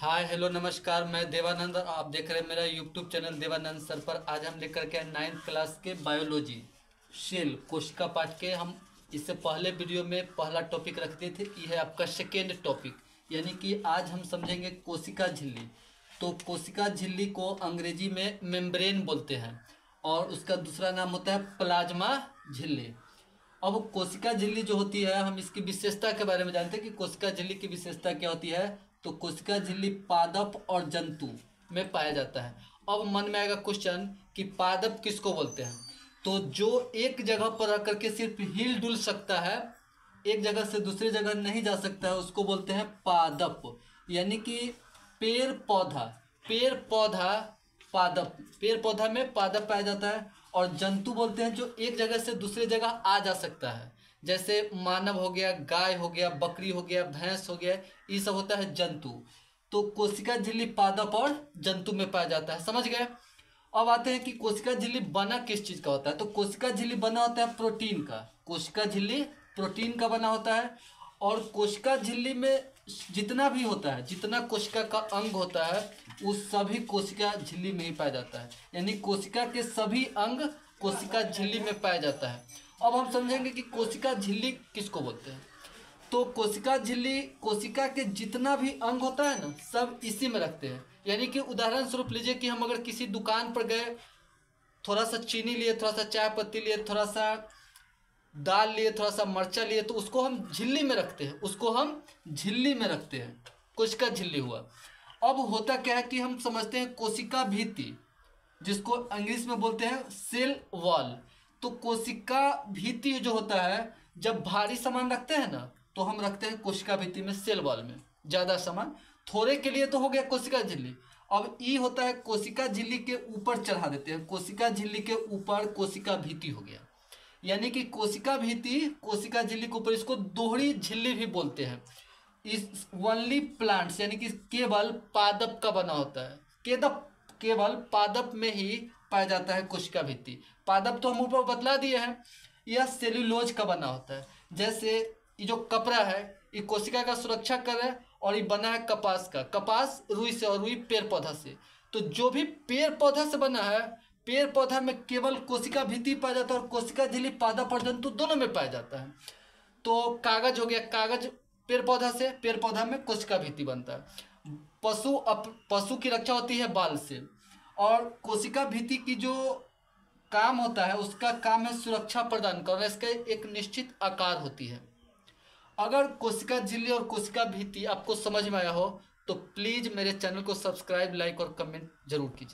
Hi hello नमस्कार, मैं देवानंद और आप देख रहे हैं मेरा यूट्यूब चैनल देवानंद सर पर। आज हम लेकर के 9th क्लास के बायोलॉजी सेल कोशिका पाठ के हम इससे पहले वीडियो में पहला टॉपिक रख दिए थे। ये है आपका सेकेंड टॉपिक, यानी कि आज हम समझेंगे कोशिका झिल्ली। तो कोशिका झिल्ली को अंग्रेजी में मेम्ब्रेन बोलते हैं और उसका दूसरा नाम होता है प्लाज्मा झिल्ली। अब कोशिका झिल्ली जो होती है, हम इसकी विशेषता के बारे में जानते हैं कि कोशिका झिल्ली की विशेषता क्या होती है। तो कोशिका झिल्ली पादप और जंतु में पाया जाता है। अब मन में आएगा क्वेश्चन कि पादप किसको बोलते हैं। तो जो एक जगह पर रह करके सिर्फ हिल डुल सकता है, एक जगह से दूसरी जगह नहीं जा सकता है, उसको बोलते हैं पादप। यानी कि पेड़ पौधा पादप, पेड़ पौधा में पादप पाया जाता है। और जंतु बोलते हैं जो एक जगह से दूसरी जगह आ जा सकता है, जैसे मानव हो गया, गाय हो गया, बकरी हो गया, भैंस हो गया, ये सब होता है जंतु। तो कोशिका झिल्ली पादप और जंतु में पाया जाता है, समझ गए। अब आते हैं कि कोशिका झिल्ली बना किस चीज़ का होता है। तो कोशिका झिल्ली बना होता है प्रोटीन का। कोशिका झिल्ली प्रोटीन का बना होता है। और कोशिका झिल्ली में जितना भी होता है, जितना कोशिका का अंग होता है, वो सभी कोशिका झिल्ली में ही पाया जाता है। यानी कोशिका के सभी अंग कोशिका झिल्ली में पाया जाता है। अब हम समझेंगे कि कोशिका झिल्ली किसको बोलते हैं। तो कोशिका झिल्ली कोशिका के जितना भी अंग होता है ना, सब इसी में रखते हैं। यानी कि उदाहरण स्वरूप लीजिए कि हम अगर किसी दुकान पर गए, थोड़ा सा चीनी लिए, थोड़ा सा चाय पत्ती लिए, थोड़ा सा दाल लिए, थोड़ा सा मरचा लिए, तो उसको हम झिल्ली में रखते हैं, उसको हम झिल्ली में रखते हैं। कोशिका झिल्ली हुआ। अब होता क्या है कि हम समझते हैं कोशिका भित्ति, जिसको इंग्लिश में बोलते हैं सेल वॉल। तो कोशिका भित्ति जो होता है, जब भारी सामान रखते हैं ना, तो हम रखते हैं कोशिका भित्ति में, सेल वॉल में। ज़्यादा सामान थोड़े के लिए तो हो गया कोशिका झिल्ली। अब ई होता है कोशिका झिल्ली के ऊपर चढ़ा देते हैं, कोशिका झिल्ली के ऊपर कोशिका भित्ति हो गया। यानी कि कोशिका भित्ति कोशिका झिल्ली के ऊपर, इसको दोहरी झिल्ली भी बोलते हैं। इस ओनली प्लांट्स, यानी कि केवल पादप का बना होता है। केवल पादप में ही पाया जाता है कोशिका भित्ति। पादप तो हम ऊपर बतला दिए हैं, यह सेल्यूलोज का बना होता है। जैसे ये जो कपड़ा है, ये कोशिका का सुरक्षा कर रहा है, और ये बना है कपास का। कपास रुई से, और रुई पेड़ पौधा से। तो जो भी पेड़ पौधा से बना है, पेड़ पौधा में केवल कोशिका भित्ति पाया जाता है, और कोशिका झिल्ली पादप और जंतु दोनों में पाया जाता है। तो कागज हो गया, कागज पेड़ पौधा से, पेड़ पौधा में कोशिका भित्ति बनता है। पशु की रक्षा होती है बाल से। और कोशिका भित्ति की जो काम होता है, उसका काम है सुरक्षा प्रदान करना। इसका एक निश्चित आकार होती है। अगर कोशिका झिल्ली और कोशिका भित्ति आपको समझ में आया हो, तो प्लीज़ मेरे चैनल को सब्सक्राइब, लाइक और कमेंट जरूर कीजिए।